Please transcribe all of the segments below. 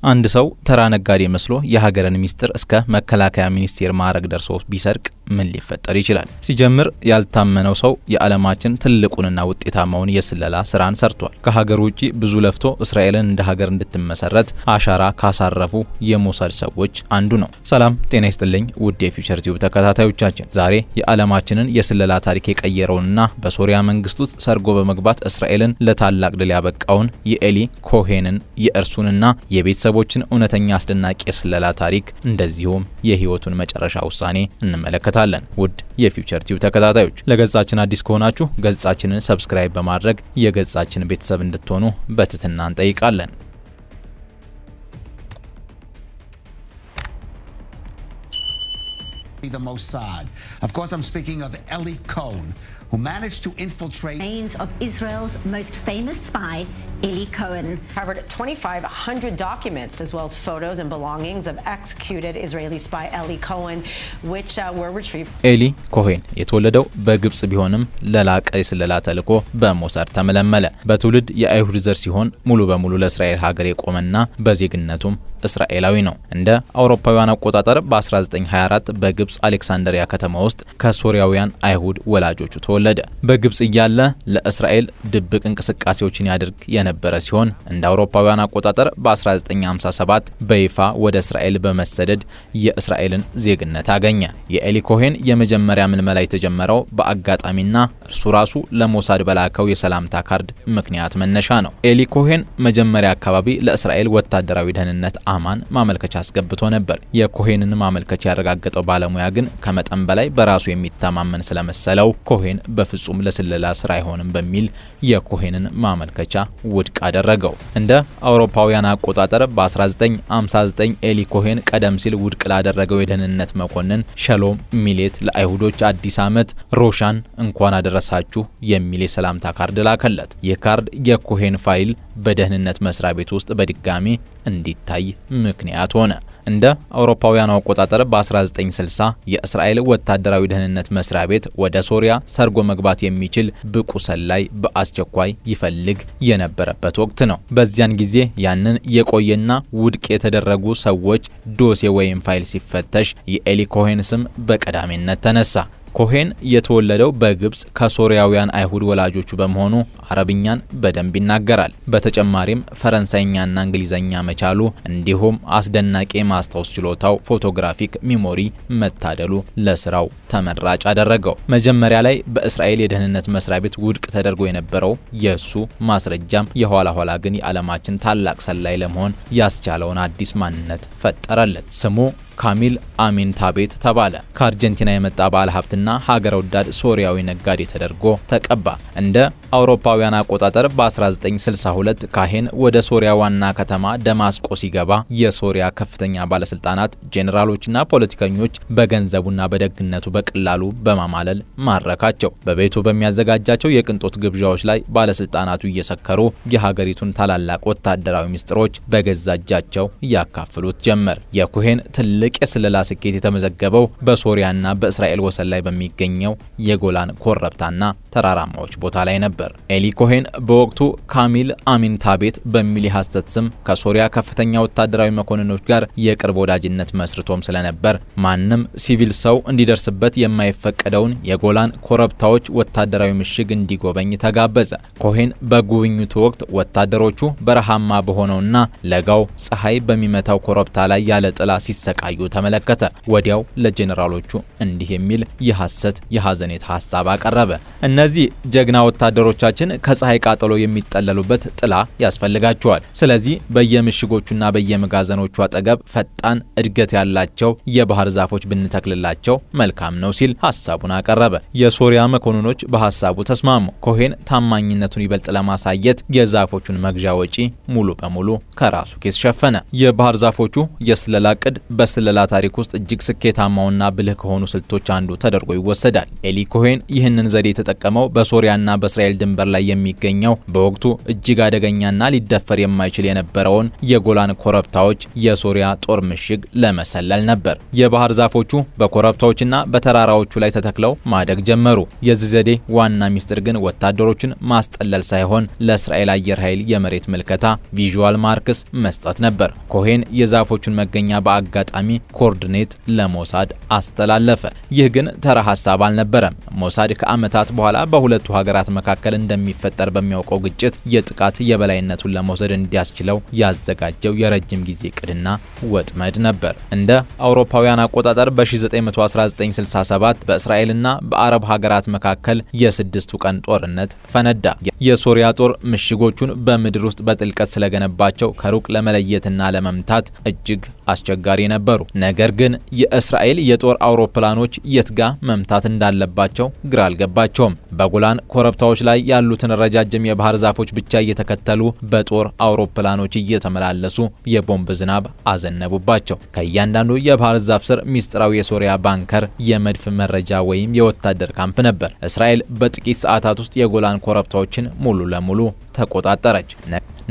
አንድ ሰው ተራ ነጋዴ መስሎ የሀገርን ሚስጥር እስከ መከላከያ ሚኒስቴር ማዕረግ ደርሶ ቢሰርቅ ምን ሊፈጠር ይችላል? ሲጀምር ያልታመነው ሰው የዓለማችን ትልቁንና ውጤታማውን የስለላ ስራን ሰርቷል። ከሀገር ውጪ ብዙ ለፍቶ እስራኤልን እንደ ሀገር እንድትመሰረት አሻራ ካሳረፉ የሞሳድ ሰዎች አንዱ ነው። ሰላም ጤና ይስጥልኝ ውድ የፊውቸር ቲዩብ ተከታታዮቻችን፣ ዛሬ የዓለማችንን የስለላ ታሪክ የቀየረውንና በሶሪያ መንግስት ውስጥ ሰርጎ በመግባት እስራኤልን ለታላቅ ድል ያበቃውን የኤሊ ኮሄንን የእርሱንና የቤተሰቦችን እውነተኛ አስደናቂ የስለላ ታሪክ እንደዚሁም የህይወቱን መጨረሻ ውሳኔ እንመለከታለን። ውድ የፊውቸር ቲዩብ ተከታታዮች፣ ለገጻችን አዲስ ከሆናችሁ ገጻችንን ሰብስክራይብ በማድረግ የገጻችን ቤተሰብ እንድትሆኑ በትህትና እንጠይቃለን። The Mossad. Of course, I'm speaking of Eli Cohen, who managed to infiltrate remains of Israel's most famous spy, Eli Cohen. Covered 2,500 documents as well as photos and belongings of executed Israeli spy Eli Cohen, which were retrieved. ኤሊ ኮሄን የተወለደው በግብጽ ቢሆንም ለላቀ የስለላ ተልዕኮ በሞሳድ ተመለመለ። በትውልድ የአይሁድ ዘር ሲሆን ሙሉ በሙሉ ለእስራኤል ሀገር የቆመና በዜግነቱም እስራኤላዊ ነው። እንደ አውሮፓውያን አቆጣጠር በ1924 በግብጽ አሌክሳንድሪያ ከተማ ውስጥ ከሶሪያውያን አይሁድ ወላጆቹ ተወለደ። በግብጽ እያለ ለእስራኤል ድብቅ እንቅስቃሴዎችን ያደርግ የነበረ ሲሆን እንደ አውሮፓውያን አቆጣጠር በ1957 በይፋ ወደ እስራኤል በመሰደድ የእስራኤልን ዜግነት አገኘ። የኤሊ ኮሄን የመጀመሪያ ምልመላ የተጀመረው በአጋጣሚና እርሱ ራሱ ለሞሳድ በላከው የሰላምታ ካርድ ምክንያት መነሻ ነው። ኤሊ ኮሄን መጀመሪያ አካባቢ ለእስራኤል ወታደራዊ ደህንነት አማን ማመልከቻ አስገብቶ ነበር። የኮሄንን ማመልከቻ ያረጋገጠው ባለሙያ ግን ከመጠን በላይ በራሱ የሚተማመን ስለመሰለው ኮሄን በፍጹም ለስለላ ስራ አይሆንም በሚል የኮሄንን ማመልከቻ ውድቅ አደረገው። እንደ አውሮፓውያን አቆጣጠር በ1959 ኤሊ ኮሄን ቀደም ሲል ውድቅ ላደረገው የደህንነት መኮንን ሸሎም ሚሌት ለአይሁዶች አዲስ ዓመት ሮሻን እንኳን አደረሳችሁ የሚል የሰላምታ ካርድ ላከለት። ይህ ካርድ የኮሄን ፋይል በደህንነት መስሪያ ቤት ውስጥ በድጋሚ እንዲታይ ምክንያት ሆነ። እንደ አውሮፓውያኑ አቆጣጠር በ1960 የእስራኤል ወታደራዊ ደህንነት መስሪያ ቤት ወደ ሶሪያ ሰርጎ መግባት የሚችል ብቁ ሰላይ በአስቸኳይ ይፈልግ የነበረበት ወቅት ነው። በዚያን ጊዜ ያንን የቆየና ውድቅ የተደረጉ ሰዎች ዶሴ ወይም ፋይል ሲፈተሽ የኤሊ ኮሄን ስም በቀዳሚነት ተነሳ። ኮሄን የተወለደው በግብጽ ከሶሪያውያን አይሁድ ወላጆቹ በመሆኑ አረብኛን በደንብ ይናገራል። በተጨማሪም ፈረንሳይኛና እንግሊዘኛ መቻሉ እንዲሁም አስደናቂ ማስታወስ ችሎታው ፎቶግራፊክ ሚሞሪ መታደሉ ለስራው ተመራጭ አደረገው። መጀመሪያ ላይ በእስራኤል የደህንነት መስሪያ ቤት ውድቅ ተደርጎ የነበረው የሱ ማስረጃም የኋላ ኋላ ግን የዓለማችን ታላቅ ሰላይ ለመሆን ያስቻለውን አዲስ ማንነት ፈጠረለት። ስሙ ካሚል አሚን ታቤት ተባለ። ከአርጀንቲና የመጣ ባለ ሀብትና ሀገር ወዳድ ሶሪያዊ ነጋዴ ተደርጎ ተቀባ። እንደ አውሮፓውያን አቆጣጠር በ1962 ካሄን ወደ ሶሪያ ዋና ከተማ ደማስቆ ሲገባ የሶሪያ ከፍተኛ ባለስልጣናት፣ ጄኔራሎችና ፖለቲከኞች በገንዘቡና በደግነቱ በቀላሉ በማማለል ማረካቸው። በቤቱ በሚያዘጋጃቸው የቅንጦት ግብዣዎች ላይ ባለስልጣናቱ እየሰከሩ የሀገሪቱን ታላላቅ ወታደራዊ ምስጢሮች በገዛ እጃቸው ያካፍሉት ጀመር። የኮሄን ትልቅ የስለላ ስኬት የተመዘገበው በሶሪያና በእስራኤል ወሰን ላይ በሚገኘው የጎላን ኮረብታና ተራራማዎች ቦታ ላይ ነበር። ኤሊ ኮሄን በወቅቱ ካሚል አሚን ታቤት በሚል የሐሰት ስም ከሶሪያ ከፍተኛ ወታደራዊ መኮንኖች ጋር የቅርብ ወዳጅነት መስርቶም ስለነበር ማንም ሲቪል ሰው እንዲደርስበት የማይፈቀደውን የጎላን ኮረብታዎች ወታደራዊ ምሽግ እንዲጎበኝ ተጋበዘ። ኮሄን በጉብኝቱ ወቅት ወታደሮቹ በረሃማ በሆነውና ለጋው ፀሐይ በሚመታው ኮረብታ ላይ ያለ ጥላ ሲሰቃዩ ተመለከተ። ወዲያው ለጄኔራሎቹ እንዲህ የሚል የሐሰት የሐዘኔት ሐሳብ አቀረበ። እነዚህ ጀግና ወታደሮቻችን ከፀሐይ ቃጠሎ የሚጠለሉበት ጥላ ያስፈልጋቸዋል። ስለዚህ በየምሽጎቹና በየመጋዘኖቹ አጠገብ ፈጣን እድገት ያላቸው የባህር ዛፎች ብንተክልላቸው መልካም ነው ሲል ሐሳቡን አቀረበ። የሶሪያ መኮንኖች በሐሳቡ ተስማሙ። ኮሄን ታማኝነቱን ይበልጥ ለማሳየት የዛፎቹን መግዣ ወጪ ሙሉ በሙሉ ከራሱ ኪስ ሸፈነ። የባህር ዛፎቹ የስለላ ቅድ በስለላ ታሪክ ውስጥ እጅግ ስኬታማውና ብልህ ከሆኑ ስልቶች አንዱ ተደርጎ ይወሰዳል። ኤሊ ኮሄን ይህንን ዘዴ የተጠቀመው የተፈጸመው በሶሪያና በእስራኤል ድንበር ላይ የሚገኘው በወቅቱ እጅግ አደገኛና ሊደፈር የማይችል የነበረውን የጎላን ኮረብታዎች የሶሪያ ጦር ምሽግ ለመሰለል ነበር። የባህር ዛፎቹ በኮረብታዎችና በተራራዎቹ ላይ ተተክለው ማደግ ጀመሩ። የዚህ ዘዴ ዋና ሚስጥር ግን ወታደሮችን ማስጠለል ሳይሆን ለእስራኤል አየር ኃይል የመሬት ምልከታ ቪዥዋል ማርክስ መስጠት ነበር። ኮሄን የዛፎቹን መገኛ በአጋጣሚ ኮኦርዲኔት ለሞሳድ አስተላለፈ። ይህ ግን ተራ ሐሳብ አልነበረም። ሞሳድ ከዓመታት በኋላ በሁለቱ ሀገራት መካከል እንደሚፈጠር በሚያውቀው ግጭት የጥቃት የበላይነቱን ለመውሰድ እንዲያስችለው ያዘጋጀው የረጅም ጊዜ ዕቅድና ወጥመድ ነበር። እንደ አውሮፓውያን አቆጣጠር በ1967 በእስራኤልና በአረብ ሀገራት መካከል የስድስቱ ቀን ጦርነት ፈነዳ። የሶሪያ ጦር ምሽጎቹን በምድር ውስጥ በጥልቀት ስለገነባቸው ከሩቅ ለመለየትና ለመምታት እጅግ አስቸጋሪ ነበሩ። ነገር ግን የእስራኤል የጦር አውሮፕላኖች የትጋ መምታት እንዳለባቸው ግራ አልገባቸውም። በጎላን ኮረብታዎች ላይ ያሉትን ረጃጅም የባህር ዛፎች ብቻ እየተከተሉ በጦር አውሮፕላኖች እየተመላለሱ የቦምብ ዝናብ አዘነቡባቸው። ከእያንዳንዱ የባህር ዛፍ ስር ሚስጥራዊ የሶሪያ ባንከር የመድፍ መረጃ ወይም የወታደር ካምፕ ነበር። እስራኤል በጥቂት ሰዓታት ውስጥ የጎላን ኮረብታዎችን ሙሉ ለሙሉ ተቆጣጠረች።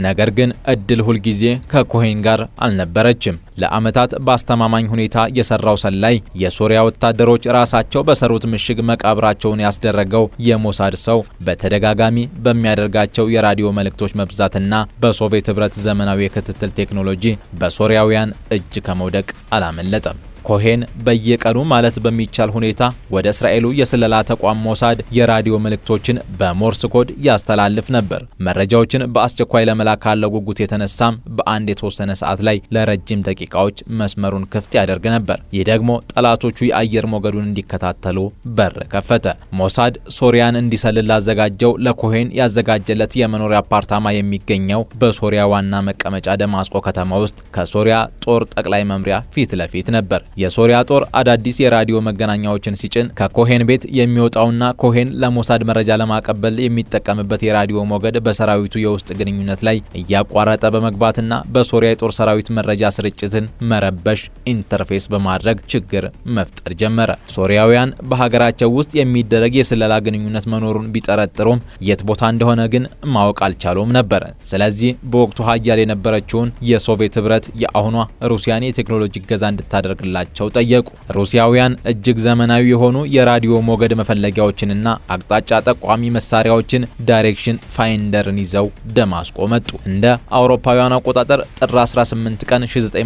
ነገር ግን እድል ሁልጊዜ ከኮሄን ጋር አልነበረችም። ለዓመታት በአስተማማኝ ሁኔታ የሰራው ሰላይ የሶሪያ ወታደሮች ራሳቸው በሰሩት ምሽግ መቃብራቸውን ያስደረገው የሞሳድ ሰው በተደጋጋሚ በሚያደርጋቸው የራዲዮ መልእክቶች መብዛትና በሶቪየት ህብረት ዘመናዊ የክትትል ቴክኖሎጂ በሶሪያውያን እጅ ከመውደቅ አላመለጠም። ኮሄን በየቀኑ ማለት በሚቻል ሁኔታ ወደ እስራኤሉ የስለላ ተቋም ሞሳድ የራዲዮ መልእክቶችን በሞርስ ኮድ ያስተላልፍ ነበር። መረጃዎችን በአስቸኳይ ለመላክ ካለው ጉጉት የተነሳም በአንድ የተወሰነ ሰዓት ላይ ለረጅም ደቂቃዎች መስመሩን ክፍት ያደርግ ነበር። ይህ ደግሞ ጠላቶቹ የአየር ሞገዱን እንዲከታተሉ በር ከፈተ። ሞሳድ ሶሪያን እንዲሰልል ላዘጋጀው ለኮሄን ያዘጋጀለት የመኖሪያ አፓርታማ የሚገኘው በሶሪያ ዋና መቀመጫ ደማስቆ ከተማ ውስጥ ከሶሪያ ጦር ጠቅላይ መምሪያ ፊት ለፊት ነበር። የሶሪያ ጦር አዳዲስ የራዲዮ መገናኛዎችን ሲጭን ከኮሄን ቤት የሚወጣውና ኮሄን ለሞሳድ መረጃ ለማቀበል የሚጠቀምበት የራዲዮ ሞገድ በሰራዊቱ የውስጥ ግንኙነት ላይ እያቋረጠ በመግባትና በሶሪያ የጦር ሰራዊት መረጃ ስርጭትን መረበሽ ኢንተርፌስ በማድረግ ችግር መፍጠር ጀመረ። ሶሪያውያን በሀገራቸው ውስጥ የሚደረግ የስለላ ግንኙነት መኖሩን ቢጠረጥሩም የት ቦታ እንደሆነ ግን ማወቅ አልቻሉም ነበር። ስለዚህ በወቅቱ ሀያል የነበረችውን የሶቪየት ህብረት የአሁኗ ሩሲያን የቴክኖሎጂ እገዛ እንድታደርግላቸው ጠየቁ። ሩሲያውያን እጅግ ዘመናዊ የሆኑ የራዲዮ ሞገድ መፈለጊያዎችንና አቅጣጫ ጠቋሚ መሳሪያዎችን ዳይሬክሽን ፋይንደርን ይዘው ደማስቆ መጡ። እንደ አውሮፓውያን አቆጣጠር ጥር 18 ቀን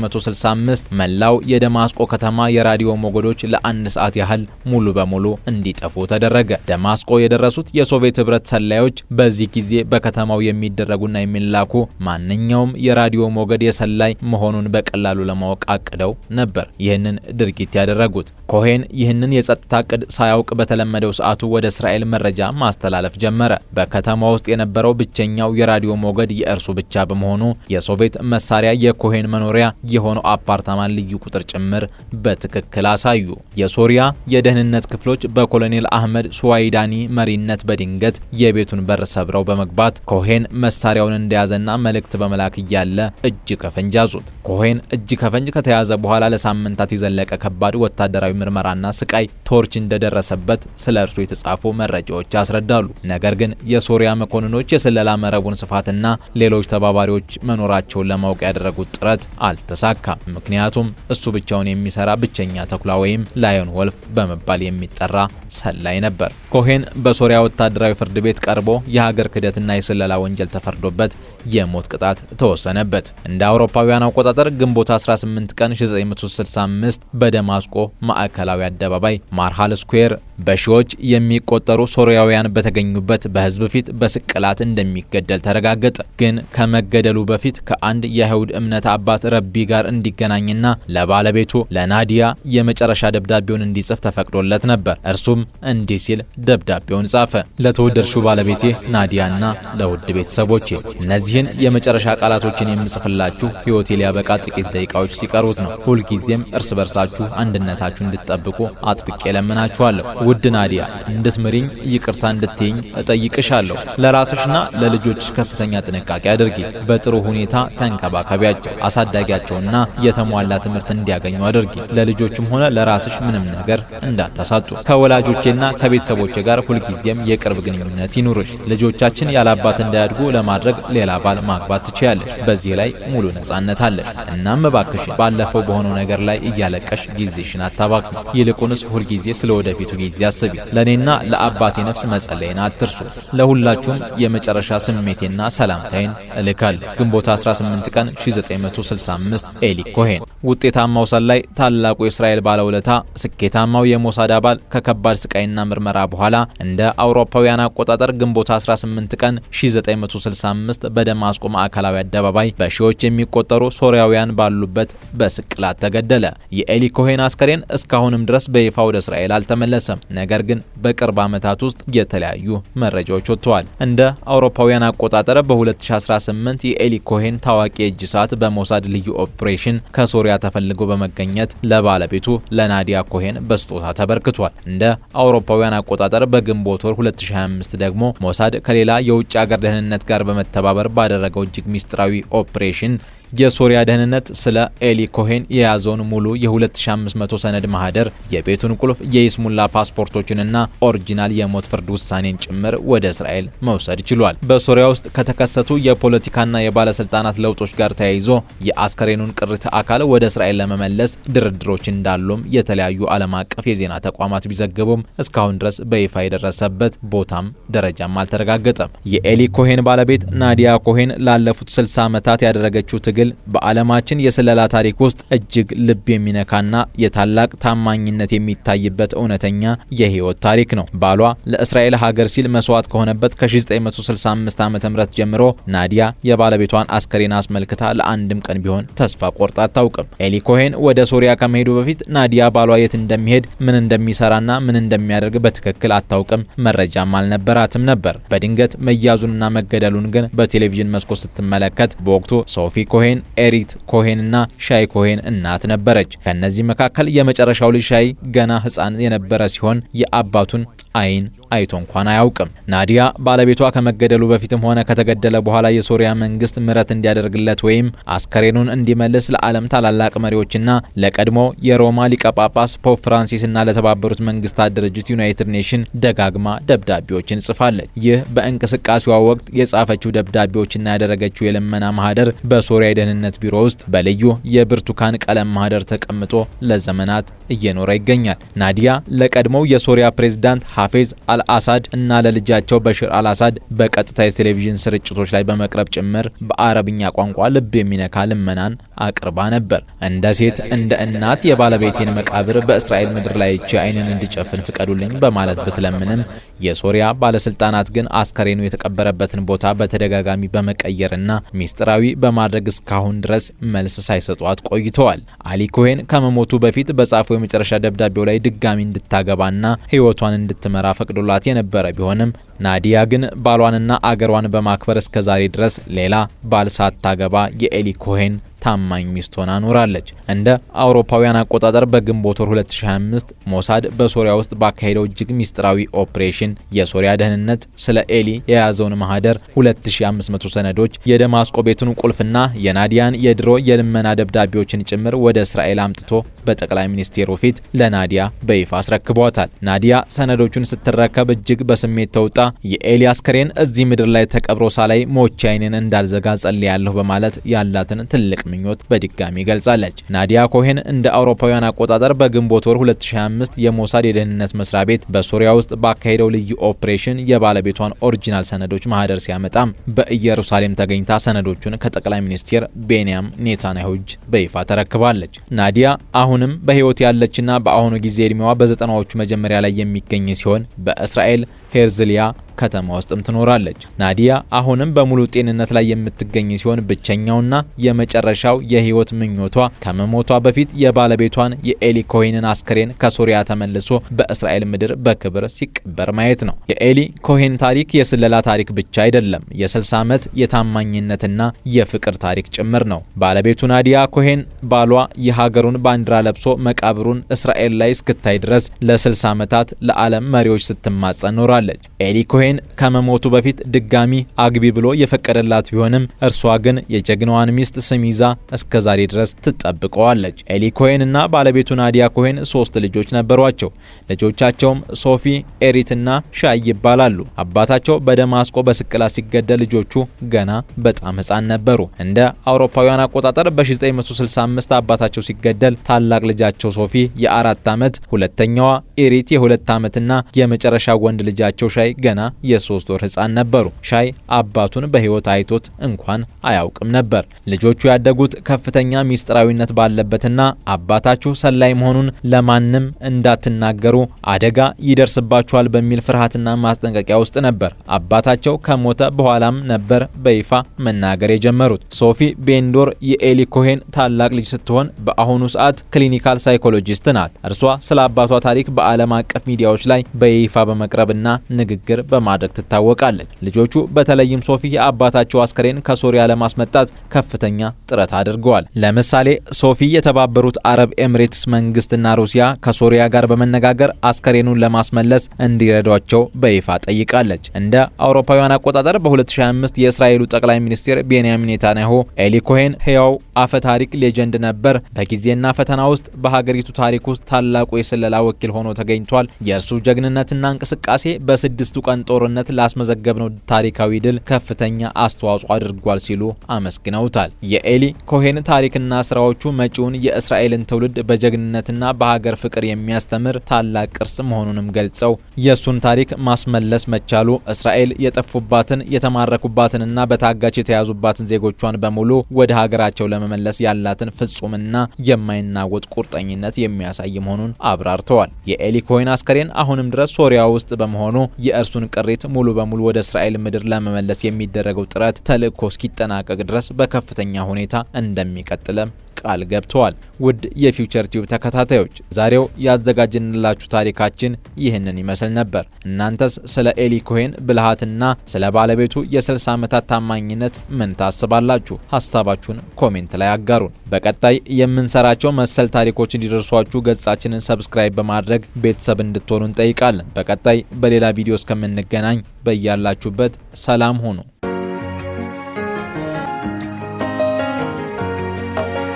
1965 መላው የደማስቆ ከተማ የራዲዮ ሞገዶች ለአንድ ሰዓት ያህል ሙሉ በሙሉ እንዲጠፉ ተደረገ። ደማስቆ የደረሱት የሶቪየት ህብረት ሰላዮች በዚህ ጊዜ በከተማው የሚደረጉና የሚላኩ ማንኛውም የራዲዮ ሞገድ የሰላይ መሆኑን በቀላሉ ለማወቅ አቅደው ነበር ይህንን ድርጊት ያደረጉት። ኮሄን ይህንን የጸጥታ ዕቅድ ሳያውቅ በተለመደው ሰዓቱ ወደ እስራኤል መረጃ ማስተላለፍ ጀመረ። በከተማ ውስጥ የነበረው ብቸኛው የራዲዮ ሞገድ የእርሱ ብቻ በመሆኑ የሶቪየት መሳሪያ የኮሄን መኖሪያ የሆነው አፓርታማን ልዩ ቁጥር ጭምር በትክክል አሳዩ። የሶሪያ የደህንነት ክፍሎች በኮሎኔል አህመድ ሱዋይዳኒ መሪነት በድንገት የቤቱን በር ሰብረው በመግባት ኮሄን መሳሪያውን እንደያዘና መልእክት በመላክ እያለ እጅ ከፈንጅ ያዙት። ኮሄን እጅ ከፈንጅ ከተያዘ በኋላ ለሳምንታት የዘለቀ ከባድ ወታደራዊ ምርመራና ስቃይ ቶርች እንደደረሰበት ስለ እርሱ የተጻፉ መረጃዎች ያስረዳሉ። ነገር ግን የሶሪያ መኮንኖች የስለላ መረቡን ስፋትና ሌሎች ተባባሪዎች መኖራቸውን ለማወቅ ያደረጉት ጥረት አልተሳካም። ምክንያቱም እሱ ብቻውን የሚሰራ ብቸኛ ተኩላ ወይም ላየን ወልፍ በመባል የሚጠራ ሰላይ ነበር። ኮሄን በሶሪያ ወታደራዊ ፍርድ ቤት ቀርቦ የሀገር ክህደትና የስለላ ወንጀል ተፈርዶበት የሞት ቅጣት ተወሰነበት። እንደ አውሮፓውያን አቆጣጠር ግንቦት 18 ቀን 1965 በደማስቆ ማዕከላዊ አደባባይ ማርሃል ስኩዌር በሺዎች የሚቆጠሩ ሶሪያውያን በተገኙበት በህዝብ ፊት በስቅላት እንደሚገደል ተረጋገጠ። ግን ከመገደሉ በፊት ከአንድ የአይሁድ እምነት አባት ረቢ ጋር እንዲገናኝና ለባለቤቱ ለናዲያ የመጨረሻ ደብዳቤውን እንዲጽፍ ተፈቅዶለት ነበር። እርሱም እንዲህ ሲል ደብዳቤውን ጻፈ። ለተወደድሽው ባለቤቴ ናዲያና ለውድ ቤተሰቦቼ እነዚህን የመጨረሻ ቃላቶችን የምጽፍላችሁ ህይወቴ ሊያበቃ ጥቂት ደቂቃዎች ሲቀሩት ነው። ሁልጊዜም እርስ በርሳችሁ አንድነታችሁ እንድትጠብቁ አጥብቄ ለምናችኋለሁ። ውድ ናዲያ እንድትምሪኝ ይቅርታ እንድትይኝ እጠይቅሻለሁ። ለራስሽና ለልጆችሽ ከፍተኛ ጥንቃቄ አድርጊ። በጥሩ ሁኔታ ተንከባከቢያቸው። አሳዳጊያቸውና የተሟላ ትምህርት እንዲያገኙ አድርጊ። ለልጆችም ሆነ ለራስሽ ምንም ነገር እንዳታሳጡ። ከወላጆቼና ከቤተሰቦቼ ጋር ሁልጊዜም የቅርብ ግንኙነት ይኑርሽ። ልጆቻችን ያላባት እንዳያድጉ ለማድረግ ሌላ ባል ማግባት ትችያለሽ። በዚህ ላይ ሙሉ ነጻነት አለ። እናም እባክሽ ባለፈው በሆነው ነገር ላይ እያለቀሽ ጊዜሽን አታባክኝ። ይልቁንስ ሁልጊዜ ስለ ወደፊቱ ጊዜ አስቢ። ለኔና ለአባቴ ነፍስ መጸለይን አትርሱ። ለሁላችሁም የመጨረሻ ስሜቴና ሰላምታዬን እልካለሁ። ግንቦት 18 ቀን 1965 ኤሊ ኮሄን። ውጤታማው ሰላይ፣ ታላቁ የእስራኤል ባለውለታ፣ ስኬታማው የሞሳድ አባል ከከባድ ስቃይና ምርመራ በኋላ እንደ አውሮፓውያን አቆጣጠር ግንቦት 18 ቀን 1965 በደማስቆ ማዕከላዊ አደባባይ በሺዎች የሚቆጠሩ ሶሪያውያን ባሉበት በስቅላት ተገደለ። የኤሊ ኮሄን አስከሬን እስካሁንም ድረስ በይፋ ወደ እስራኤል አልተመለሰም። ነገር ግን በቅርብ ዓመታት ውስጥ የተለያዩ መረጃዎች ወጥተዋል። እንደ አውሮፓውያን አቆጣጠር በ2018 የኤሊ ኮሄን ታዋቂ የእጅ ሰዓት በሞሳድ ልዩ ኦፕሬሽን ከሶሪያ ተፈልጎ በመገኘት ለባለቤቱ ለናዲያ ኮሄን በስጦታ ተበርክቷል። እንደ አውሮፓውያን አቆጣጠር በግንቦት ወር 2025 ደግሞ ሞሳድ ከሌላ የውጭ ሀገር ደህንነት ጋር በመተባበር ባደረገው እጅግ ሚስጥራዊ ኦፕሬሽን የሶሪያ ደህንነት ስለ ኤሊ ኮሄን የያዘውን ሙሉ የ2500 ሰነድ ማህደር፣ የቤቱን ቁልፍ፣ የይስሙላ ፓስፖርቶችንና ኦሪጂናል የሞት ፍርድ ውሳኔን ጭምር ወደ እስራኤል መውሰድ ችሏል። በሶሪያ ውስጥ ከተከሰቱ የፖለቲካና የባለስልጣናት ለውጦች ጋር ተያይዞ የአስከሬኑን ቅሪተ አካል ወደ እስራኤል ለመመለስ ድርድሮች እንዳሉም የተለያዩ ዓለም አቀፍ የዜና ተቋማት ቢዘግቡም እስካሁን ድረስ በይፋ የደረሰበት ቦታም ደረጃም አልተረጋገጠም። የኤሊ ኮሄን ባለቤት ናዲያ ኮሄን ላለፉት 60 ዓመታት ያደረገችው ትግል በዓለማችን የስለላ ታሪክ ውስጥ እጅግ ልብ የሚነካና የታላቅ ታማኝነት የሚታይበት እውነተኛ የህይወት ታሪክ ነው። ባሏ ለእስራኤል ሀገር ሲል መስዋዕት ከሆነበት ከ1965 ዓ.ም ጀምሮ ናዲያ የባለቤቷን አስከሬን አስመልክታ ለአንድም ቀን ቢሆን ተስፋ ቆርጣ አታውቅም። ኤሊ ኮሄን ወደ ሶሪያ ከመሄዱ በፊት ናዲያ ባሏ የት እንደሚሄድ፣ ምን እንደሚሰራና ምን እንደሚያደርግ በትክክል አታውቅም። መረጃም አልነበራትም ነበር። በድንገት መያዙንና መገደሉን ግን በቴሌቪዥን መስኮት ስትመለከት በወቅቱ ሶፊ ኮሄን፣ ኤሪት ኮሄን እና ሻይ ኮሄን እናት ነበረች። ከነዚህ መካከል የመጨረሻው ልጅ ሻይ ገና ህፃን የነበረ ሲሆን የአባቱን አይን አይቶ እንኳን አያውቅም። ናዲያ ባለቤቷ ከመገደሉ በፊትም ሆነ ከተገደለ በኋላ የሶሪያ መንግስት ምሕረት እንዲያደርግለት ወይም አስከሬኑን እንዲመልስ ለዓለም ታላላቅ መሪዎችና ለቀድሞ የሮማ ሊቀ ጳጳስ ፖፕ ፍራንሲስና ለተባበሩት መንግስታት ድርጅት ዩናይትድ ኔሽን ደጋግማ ደብዳቤዎችን ጽፋለች። ይህ በእንቅስቃሴዋ ወቅት የጻፈችው ደብዳቤዎችና ያደረገችው የልመና ማህደር በሶሪያ የደህንነት ቢሮ ውስጥ በልዩ የብርቱካን ቀለም ማህደር ተቀምጦ ለዘመናት እየኖረ ይገኛል። ናዲያ ለቀድሞው የሶሪያ ፕሬዝዳንት ሐፊዝ አልአሳድ እና ለልጃቸው በሽር አልአሳድ በቀጥታ የቴሌቪዥን ስርጭቶች ላይ በመቅረብ ጭምር በአረብኛ ቋንቋ ልብ የሚነካ ልመናን አቅርባ ነበር። እንደ ሴት እንደ እናት የባለቤቴን መቃብር በእስራኤል ምድር ላይ አይንን እንዲጨፍን ፍቀዱልኝ በማለት ብትለምንም የሶሪያ ባለስልጣናት ግን አስከሬኑ የተቀበረበትን ቦታ በተደጋጋሚ በመቀየርና ሚስጥራዊ በማድረግ እስካሁን ድረስ መልስ ሳይሰጧት ቆይተዋል። አሊ ኮሄን ከመሞቱ በፊት በጻፈው የመጨረሻ ደብዳቤው ላይ ድጋሚ እንድታገባና ህይወቷን እንድትመራ ፈቅዶላት የነበረ ቢሆንም ናዲያ ግን ባሏንና አገሯን በማክበር እስከዛሬ ድረስ ሌላ ባል ሳታገባ የኤሊ ኮሄን ታማኝ ሚስት ሆና ኖራለች። እንደ አውሮፓውያን አቆጣጠር በግንቦት 2025 ሞሳድ በሶሪያ ውስጥ ባካሄደው እጅግ ሚስጥራዊ ኦፕሬሽን የሶሪያ ደህንነት ስለ ኤሊ የያዘውን ማህደር 2500 ሰነዶች፣ የደማስቆ ቤቱን ቁልፍና የናዲያን የድሮ የልመና ደብዳቤዎችን ጭምር ወደ እስራኤል አምጥቶ በጠቅላይ ሚኒስቴሩ ፊት ለናዲያ በይፋ አስረክቧታል። ናዲያ ሰነዶቹን ስትረከብ እጅግ በስሜት ተውጣ የኤሊ አስከሬን እዚህ ምድር ላይ ተቀብሮ ሳላይ ሞቼ አይኔን እንዳልዘጋ ጸልያለሁ በማለት ያላትን ትልቅ ምኞት በድጋሚ ገልጻለች። ናዲያ ኮሄን እንደ አውሮፓውያን አቆጣጠር በግንቦት ወር 2025 የሞሳድ የደህንነት መስሪያ ቤት በሶሪያ ውስጥ ባካሄደው ልዩ ኦፕሬሽን የባለቤቷን ኦሪጂናል ሰነዶች ማህደር ሲያመጣም በኢየሩሳሌም ተገኝታ ሰነዶቹን ከጠቅላይ ሚኒስትር ቤንያም ኔታንያሁ እጅ በይፋ ተረክባለች። ናዲያ አሁንም በህይወት ያለችና በአሁኑ ጊዜ እድሜዋ በ90ዎቹ መጀመሪያ ላይ የሚገኝ ሲሆን በእስራኤል ሄርዝሊያ ከተማ ውስጥም ትኖራለች። ናዲያ አሁንም በሙሉ ጤንነት ላይ የምትገኝ ሲሆን ብቸኛውና የመጨረሻው የህይወት ምኞቷ ከመሞቷ በፊት የባለቤቷን የኤሊ ኮሄንን አስከሬን ከሶሪያ ተመልሶ በእስራኤል ምድር በክብር ሲቀበር ማየት ነው። የኤሊ ኮሄን ታሪክ የስለላ ታሪክ ብቻ አይደለም፣ የ60 ዓመት የታማኝነትና የፍቅር ታሪክ ጭምር ነው። ባለቤቱ ናዲያ ኮሄን ባሏ የሀገሩን ባንዲራ ለብሶ መቃብሩን እስራኤል ላይ እስክታይ ድረስ ለ60 ዓመታት ለዓለም መሪዎች ስትማጸን ኖራለች። ኤሊ ኮሄን ከመሞቱ በፊት ድጋሚ አግቢ ብሎ የፈቀደላት ቢሆንም እርሷ ግን የጀግናዋን ሚስት ስም ይዛ እስከዛሬ ድረስ ትጠብቀዋለች። ኤሊ ኮሄን እና ባለቤቱ ናዲያ ኮሄን 3 ልጆች ነበሯቸው። ልጆቻቸውም ሶፊ፣ ኤሪትና ሻይ ይባላሉ። አባታቸው በደማስቆ በስቅላት ሲገደል ልጆቹ ገና በጣም ህፃን ነበሩ። እንደ አውሮፓውያን አቆጣጠር በ1965 አባታቸው ሲገደል ታላቅ ልጃቸው ሶፊ የ4 ዓመት፣ ሁለተኛዋ ኤሪት የ2 ዓመትና የመጨረሻ ወንድ ልጃቸው ሻይ ገና የ3 ወር ህፃን ነበሩ። ሻይ አባቱን በህይወት አይቶት እንኳን አያውቅም ነበር። ልጆቹ ያደጉት ከፍተኛ ሚስጥራዊነት ባለበትና አባታችሁ ሰላይ መሆኑን ለማንም እንዳትናገሩ አደጋ ይደርስባቸዋል በሚል ፍርሃትና ማስጠንቀቂያ ውስጥ ነበር። አባታቸው ከሞተ በኋላም ነበር በይፋ መናገር የጀመሩት። ሶፊ ቤንዶር የኤሊ ኮሄን ታላቅ ልጅ ስትሆን በአሁኑ ሰዓት ክሊኒካል ሳይኮሎጂስት ናት። እርሷ ስለ አባቷ ታሪክ በዓለም አቀፍ ሚዲያዎች ላይ በይፋ በመቅረብና ንግግር በማድረግ ትታወቃለች። ልጆቹ በተለይም ሶፊ የአባታቸው አስከሬን ከሶሪያ ለማስመጣት ከፍተኛ ጥረት አድርገዋል። ለምሳሌ ሶፊ የተባበሩት አረብ ኤምሬትስ መንግስትና ሩሲያ ከሶሪያ ጋር በመነጋገር አስከሬኑን ለማስመለስ እንዲረዷቸው በይፋ ጠይቃለች። እንደ አውሮፓውያን አቆጣጠር በ2025 የእስራኤሉ ጠቅላይ ሚኒስትር ቤንያሚን ኔታንያሁ ኤሊ ኮሄን ሕያው አፈ ታሪክ ሌጀንድ ነበር፣ በጊዜና ፈተና ውስጥ በሀገሪቱ ታሪክ ውስጥ ታላቁ የስለላ ወኪል ሆኖ ተገኝቷል። የእርሱ ጀግንነትና እንቅስቃሴ በ6ቱ ቀን ጦርነት ላስመዘገብነው ታሪካዊ ድል ከፍተኛ አስተዋጽኦ አድርጓል ሲሉ አመስግነውታል። የኤሊ ኮሄን ታሪክና ስራዎቹ መጪውን የእስራኤልን ትውልድ በጀግንነትና በሀገር ፍቅር የሚያስተምር ታላቅ ቅርስ መሆኑንም ገልጸው የእሱን ታሪክ ማስመለስ መቻሉ እስራኤል የጠፉባትን የተማረኩባትንና በታጋች የተያዙባትን ዜጎቿን በሙሉ ወደ ሀገራቸው ለመመለስ ያላትን ፍጹምና የማይናወጥ ቁርጠኝነት የሚያሳይ መሆኑን አብራርተዋል። የኤሊ ኮሄን አስከሬን አሁንም ድረስ ሶሪያ ውስጥ በመሆኑ የእርሱን ቅሪት ሙሉ በሙሉ ወደ እስራኤል ምድር ለመመለስ የሚደረገው ጥረት ተልእኮ እስኪጠናቀቅ ድረስ በከፍተኛ ሁኔታ እንደሚቀጥልም ቃል ገብተዋል። ውድ የፊውቸር ቲዩብ ተከታታዮች ዛሬው ያዘጋጀንላችሁ ታሪካችን ይህንን ይመስል ነበር። እናንተስ ስለ ኤሊ ኮሄን ብልሃትና ስለ ባለቤቱ የ60 ዓመታት ታማኝነት ምን ታስባላችሁ? ሀሳባችሁን ኮሜንት ላይ አጋሩን። በቀጣይ የምንሰራቸው መሰል ታሪኮች እንዲደርሷችሁ ገጻችንን ሰብስክራይብ በማድረግ ቤተሰብ እንድትሆኑ እንጠይቃለን። በቀጣይ በሌላ ቪዲዮ እስከምንገናኝ በያላችሁበት ሰላም ሁኑ።